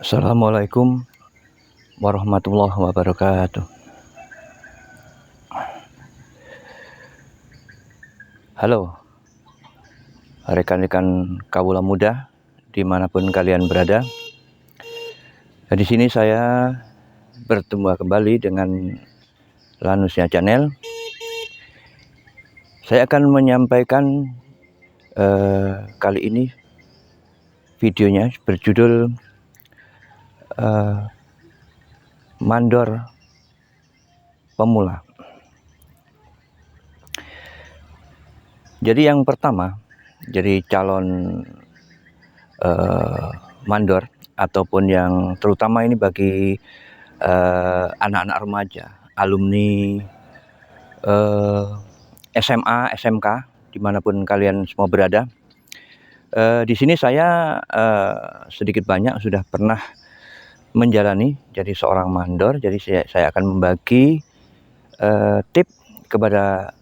Assalamualaikum warahmatullahi wabarakatuh. Halo, rekan-rekan kawula muda dimanapun kalian berada. Di sini saya bertemu kembali dengan Lanusnya Channel. Saya akan menyampaikan kali ini videonya berjudul Mandor Pemula. Jadi yang pertama, jadi calon mandor ataupun yang terutama ini bagi anak-anak remaja, alumni SMA, SMK, dimanapun kalian semua berada. Di sini saya sedikit banyak sudah pernah menjalani jadi seorang mandor. Jadi saya akan membagi tip kepada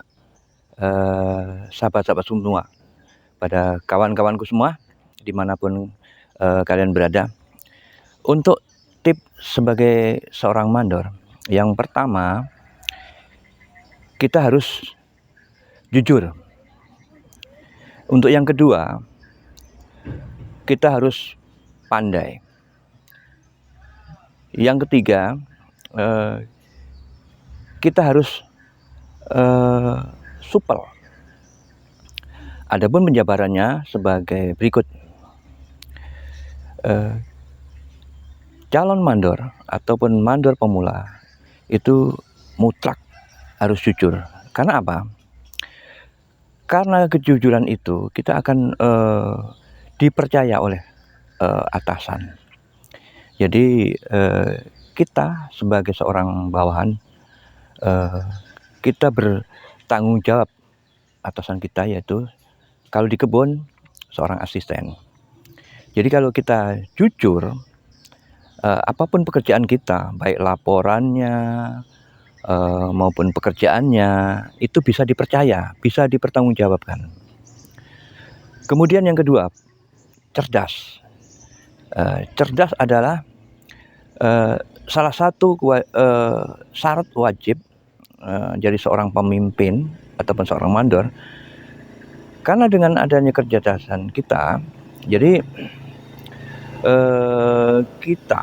sahabat-sahabat semua, pada kawan-kawanku semua dimanapun kalian berada. Untuk tip sebagai seorang mandor, yang pertama, kita harus jujur. Untuk yang kedua, kita harus pandai. Yang ketiga, kita harus supel. Adapun penjabarannya sebagai berikut. Calon mandor ataupun mandor pemula itu mutlak harus jujur. Karena apa? Karena kejujuran itu kita akan dipercaya oleh atasan. Jadi kita sebagai seorang bawahan, kita bertanggung jawab atasan kita, yaitu kalau di kebun seorang asisten. Jadi kalau kita jujur, apapun pekerjaan kita, baik laporannya maupun pekerjaannya, itu bisa dipercaya, bisa dipertanggungjawabkan. Kemudian yang kedua, cerdas. Cerdas adalah salah satu syarat wajib jadi seorang pemimpin ataupun seorang mandor. Karena dengan adanya kecerdasan kita, jadi kita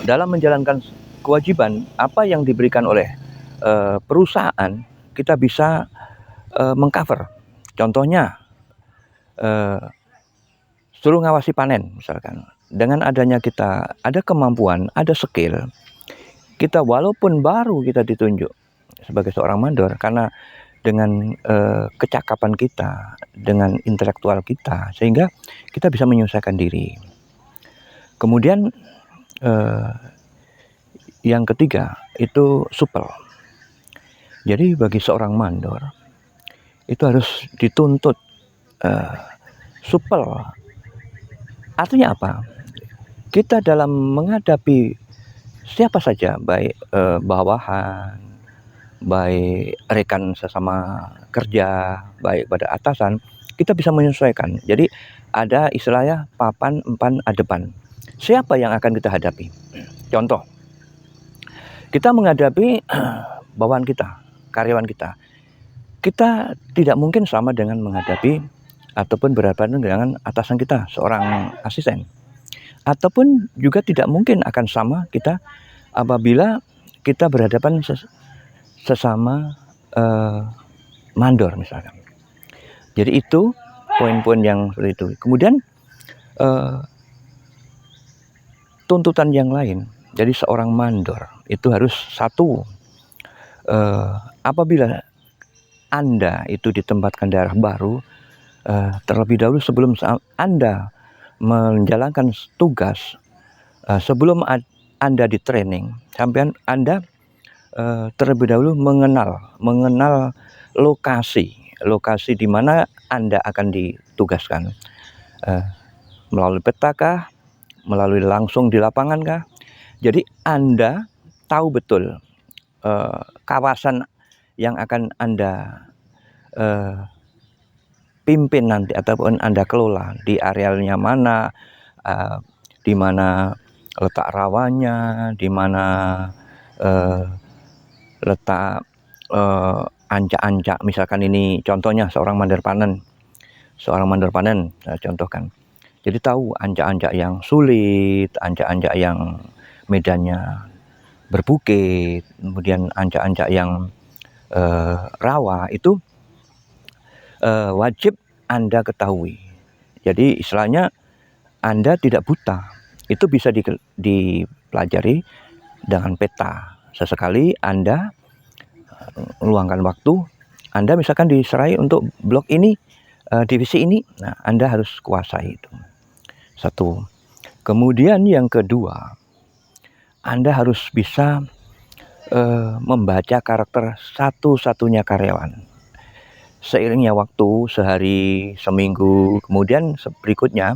dalam menjalankan kewajiban apa yang diberikan oleh perusahaan, kita bisa mengcover. Contohnya suruh ngawasi panen misalkan. Dengan adanya kita ada kemampuan, ada skill, kita walaupun baru kita ditunjuk sebagai seorang mandor, karena dengan kecakapan kita, dengan intelektual kita, sehingga kita bisa menyelesaikan diri. Kemudian yang ketiga itu supel. Jadi bagi seorang mandor itu harus dituntut supel. Artinya apa? Kita dalam menghadapi siapa saja, baik bawahan, baik rekan sesama kerja, baik pada atasan, kita bisa menyesuaikan. Jadi ada istilahnya papan, empan, adepan. Siapa yang akan kita hadapi? Contoh, kita menghadapi bawahan kita, karyawan kita. Kita tidak mungkin sama dengan menghadapi ataupun berhadapan dengan atasan kita, seorang asisten. Ataupun juga tidak mungkin akan sama kita apabila kita berhadapan sesama mandor misalkan. Jadi itu poin-poin yang seperti itu. Kemudian tuntutan yang lain. Jadi seorang mandor itu harus satu, apabila Anda itu ditempatkan daerah baru, terlebih dahulu sebelum Anda menjalankan tugas, sebelum Anda di training, sampai Anda terlebih dahulu mengenal lokasi di mana Anda akan ditugaskan, melalui peta kah, melalui langsung di lapangan kah. Jadi Anda tahu betul kawasan yang akan Anda pimpin nanti ataupun Anda kelola, di arealnya mana, di mana letak rawanya, di mana letak ancak-ancak. Misalkan ini contohnya seorang manderpanen, saya contohkan. Jadi tahu ancak-ancak yang sulit, ancak-ancak yang medannya berbukit, kemudian ancak-ancak yang rawa, itu wajib Anda ketahui. Jadi istilahnya Anda tidak buta, itu bisa dipelajari dengan peta. Sesekali Anda meluangkan waktu, Anda misalkan diserai untuk blok ini, divisi ini, nah Anda harus kuasai itu. Satu. Kemudian yang kedua, Anda harus bisa membaca karakter satu-satunya karyawan. Seiringnya waktu, sehari, seminggu, kemudian berikutnya,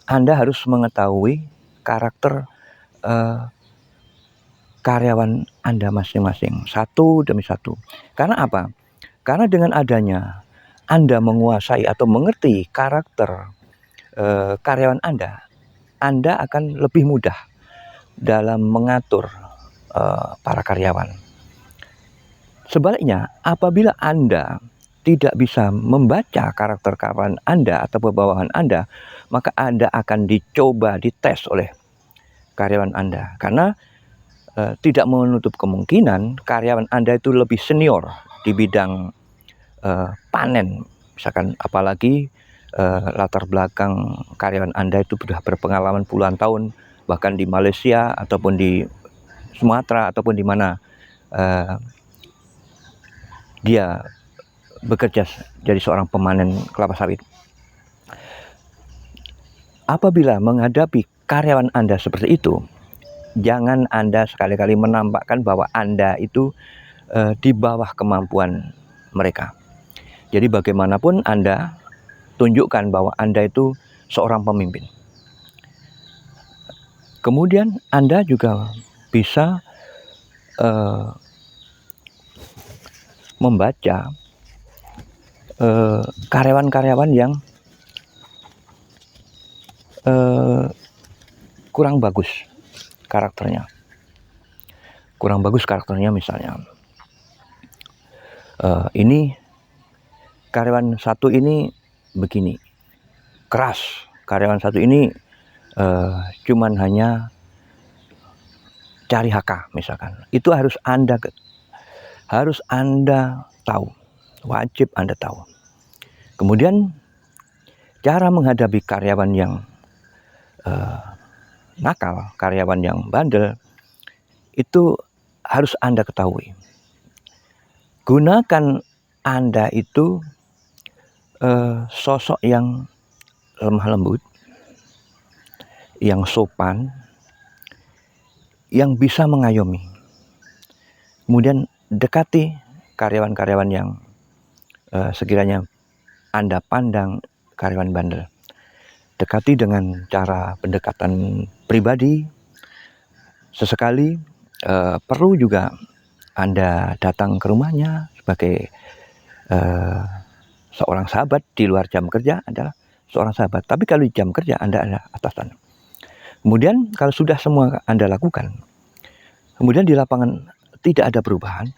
Anda harus mengetahui karakter karyawan Anda masing-masing, satu demi satu. Karena apa? Karena dengan adanya Anda menguasai atau mengerti karakter karyawan Anda akan lebih mudah dalam mengatur para karyawan. Sebaliknya, apabila Anda tidak bisa membaca karakter karyawan Anda atau bawahan Anda, maka Anda akan dites oleh karyawan Anda. Karena tidak menutup kemungkinan karyawan Anda itu lebih senior di bidang panen. Misalkan apalagi latar belakang karyawan Anda itu sudah berpengalaman puluhan tahun, bahkan di Malaysia ataupun di Sumatera ataupun di mana dia bekerja jadi seorang pemanen kelapa sawit. Apabila menghadapi karyawan Anda seperti itu, jangan Anda sekali-kali menampakkan bahwa Anda itu di bawah kemampuan mereka. Jadi bagaimanapun Anda tunjukkan bahwa Anda itu seorang pemimpin. Kemudian Anda juga bisa membaca karyawan-karyawan yang kurang bagus karakternya. Misalnya ini karyawan satu ini begini, keras. Karyawan satu ini cuman hanya cari HK misalkan. Itu harus Anda tahu, wajib Anda tahu. Kemudian cara menghadapi karyawan yang nakal, karyawan yang bandel, itu harus Anda ketahui. Gunakan Anda itu sosok yang lemah lembut, yang sopan, yang bisa mengayomi. Kemudian dekati karyawan-karyawan yang sekiranya Anda pandang karyawan bandel. Dekati dengan cara pendekatan pribadi. Sesekali perlu juga Anda datang ke rumahnya sebagai seorang sahabat. Di luar jam kerja adalah seorang sahabat, tapi kalau di jam kerja Anda adalah atasan. Kemudian kalau sudah semua Anda lakukan, kemudian di lapangan tidak ada perubahan,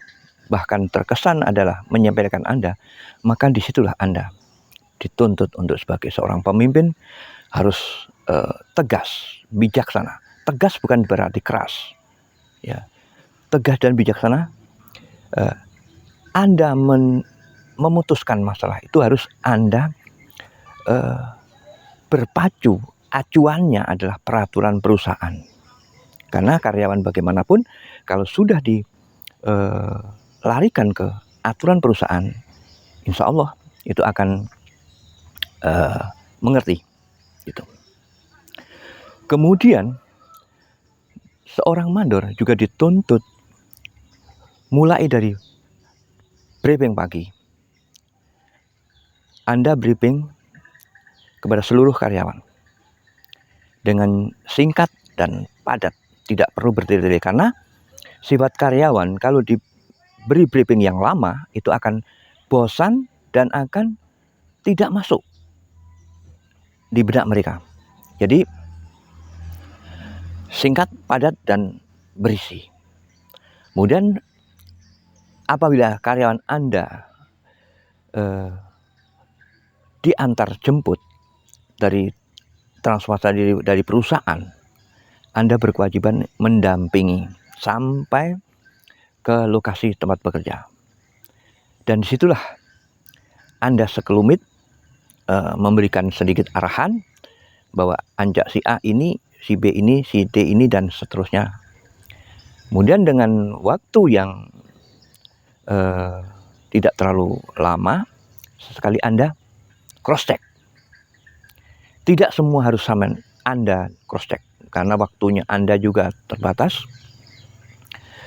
bahkan terkesan adalah menyepelekan Anda, maka disitulah Anda dituntut untuk sebagai seorang pemimpin harus tegas, bijaksana. Tegas bukan berarti keras, ya. Tegas dan bijaksana. Anda memutuskan masalah itu harus Anda berpacu. Acuannya adalah peraturan perusahaan. Karena karyawan bagaimanapun kalau sudah dilarikan ke aturan perusahaan, insya Allah itu akan mengerti. Gitu. Kemudian seorang mandor juga dituntut mulai dari briefing pagi. Anda briefing kepada seluruh karyawan dengan singkat dan padat, tidak perlu bertele-tele, karena sifat karyawan kalau diberi briefing yang lama itu akan bosan dan akan tidak masuk di benak mereka. Jadi singkat, padat, dan berisi. Kemudian apabila karyawan Anda diantar jemput dari transportasi dari perusahaan, Anda berkewajiban mendampingi sampai ke lokasi tempat bekerja. Dan disitulah Anda sekelumit memberikan sedikit arahan bahwa anjak si A ini, si B ini, si D ini, dan seterusnya. Kemudian dengan waktu yang tidak terlalu lama, sesekali Anda cross check. Tidak semua harus sama Anda cross check, karena waktunya Anda juga terbatas.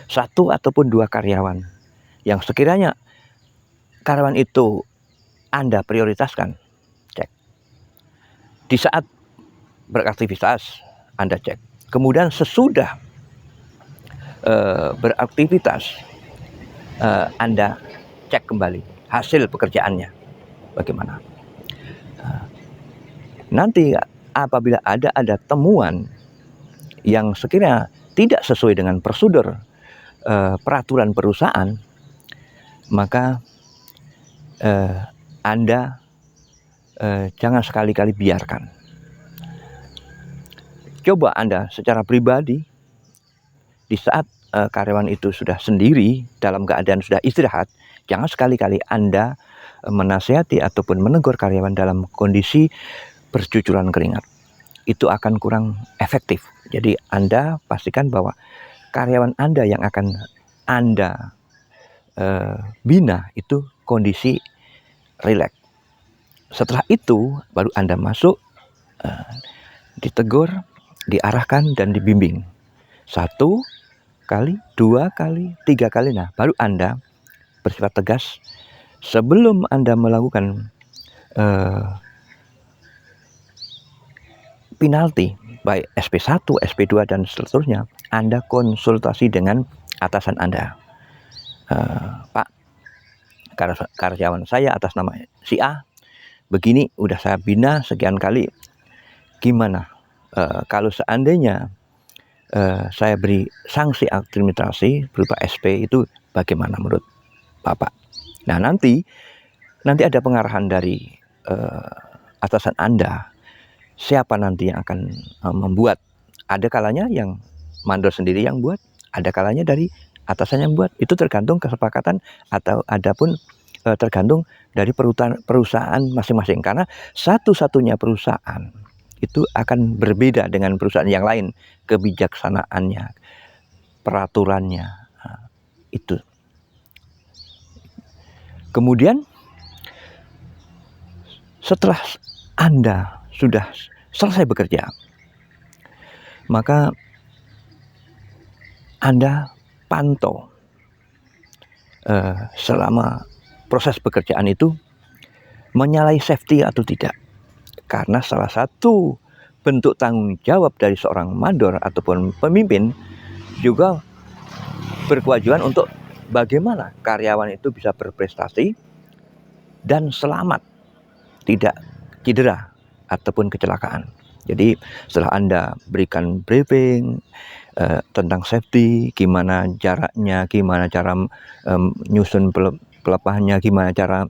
1 ataupun 2 karyawan yang sekiranya karyawan itu Anda prioritaskan, cek. Di saat beraktivitas Anda cek. Kemudian sesudah beraktivitas Anda cek kembali hasil pekerjaannya bagaimana. Nanti apabila ada temuan yang sekiranya tidak sesuai dengan prosedur peraturan perusahaan, maka Anda jangan sekali-kali biarkan. Coba Anda secara pribadi di saat karyawan itu sudah sendiri dalam keadaan sudah istirahat, jangan sekali-kali Anda menasihati ataupun menegur karyawan dalam kondisi bercucuran keringat. Itu akan kurang efektif. Jadi Anda pastikan bahwa karyawan Anda yang akan Anda bina itu kondisi rileks. Setelah itu baru Anda masuk, ditegur, diarahkan, dan dibimbing. 1 kali, 2 kali, 3 kali, nah baru Anda bersifat tegas. Sebelum Anda melakukan penalti baik SP1, SP2, dan seterusnya, Anda konsultasi dengan atasan Anda. Pak, karyawan saya atas nama si A begini, udah saya bina sekian kali, gimana kalau seandainya saya beri sanksi administrasi berupa SP, itu bagaimana menurut Bapak? Nah, nanti ada pengarahan dari atasan Anda, siapa nanti yang akan membuat. Ada kalanya yang mandor sendiri yang buat, ada kalanya dari atasan yang buat. Itu tergantung kesepakatan atau adapun tergantung dari perusahaan masing-masing. Karena satu-satunya perusahaan itu akan berbeda dengan perusahaan yang lain, kebijaksanaannya, peraturannya, itu. Kemudian setelah Anda sudah selesai bekerja, maka Anda pantau selama proses pekerjaan itu menyalahi safety atau tidak. Karena salah satu bentuk tanggung jawab dari seorang mandor ataupun pemimpin juga berkewajiban untuk bagaimana karyawan itu bisa berprestasi dan selamat, tidak cedera ataupun kecelakaan. Jadi setelah Anda berikan briefing tentang safety, gimana jaraknya, gimana cara nyusun pelepahannya, gimana cara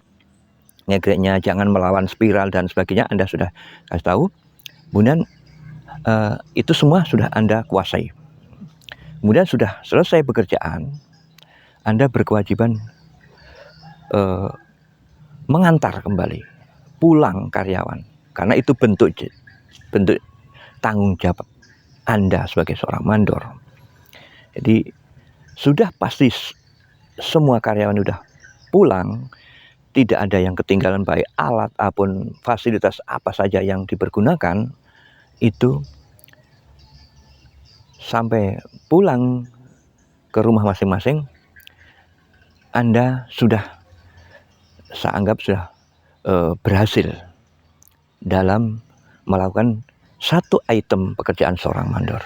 ngegreknya, jangan melawan spiral dan sebagainya, Anda sudah kasih tahu. Kemudian itu semua sudah Anda kuasai. Kemudian sudah selesai pekerjaan, Anda berkewajiban mengantar kembali pulang karyawan, karena itu bentuk tanggung jawab Anda sebagai seorang mandor. Jadi sudah pasti semua karyawan sudah pulang, tidak ada yang ketinggalan baik alat ataupun fasilitas apa saja yang dipergunakan, itu sampai pulang ke rumah masing-masing, Anda sudah, saya anggap sudah berhasil dalam melakukan satu item pekerjaan seorang mandor.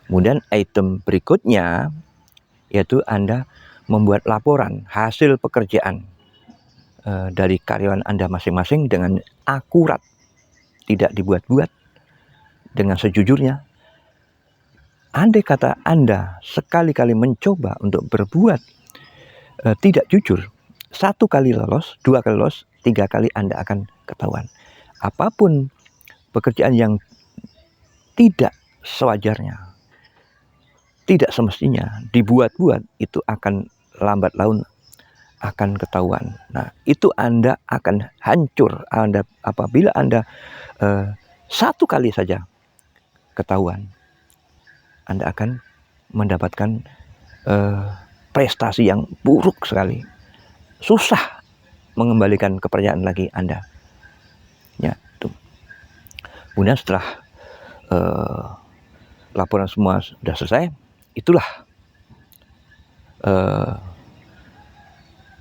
Kemudian item berikutnya yaitu Anda membuat laporan hasil pekerjaan dari karyawan Anda masing-masing dengan akurat, tidak dibuat-buat, dengan sejujurnya. andai kata Anda sekali-kali mencoba untuk berbuat tidak jujur, 1 kali lolos, 2 kali lolos, 3 kali Anda akan ketahuan. Apapun pekerjaan yang tidak sewajarnya, tidak semestinya dibuat-buat, itu akan lambat laun akan ketahuan. Nah, itu Anda akan hancur apabila Anda 1 kali saja ketahuan. Anda akan mendapatkan prestasi yang buruk sekali. Susah mengembalikan kepercayaan lagi Anda. Ya, itu. Kemudian setelah laporan semua sudah selesai, itulah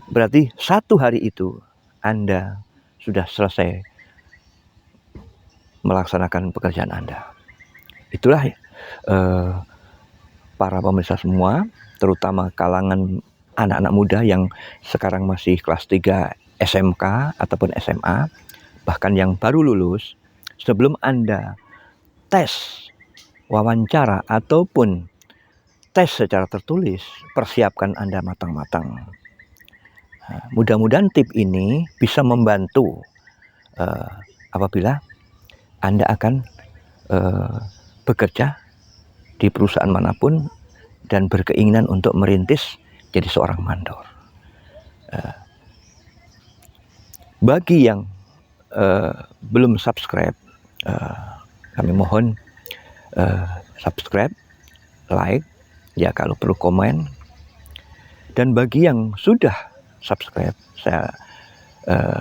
berarti 1 hari itu Anda sudah selesai melaksanakan pekerjaan Anda. Itulah para pemirsa semua, terutama kalangan anak-anak muda yang sekarang masih kelas 3 SMK ataupun SMA, bahkan yang baru lulus, sebelum Anda tes, wawancara, ataupun tes secara tertulis, persiapkan Anda matang-matang. Nah, mudah-mudahan tip ini bisa membantu apabila Anda akan bekerja di perusahaan manapun dan berkeinginan untuk merintis jadi seorang mandor. Bagi yang belum subscribe, kami mohon subscribe, like, ya kalau perlu komen. Dan bagi yang sudah subscribe, saya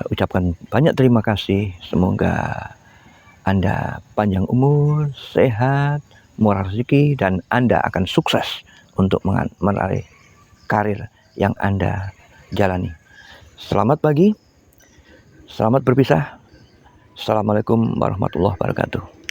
ucapkan banyak terima kasih. Semoga Anda panjang umur, sehat, murah rezeki, dan Anda akan sukses untuk meraih karir yang Anda jalani. Selamat pagi, selamat berpisah. Assalamualaikum warahmatullahi wabarakatuh.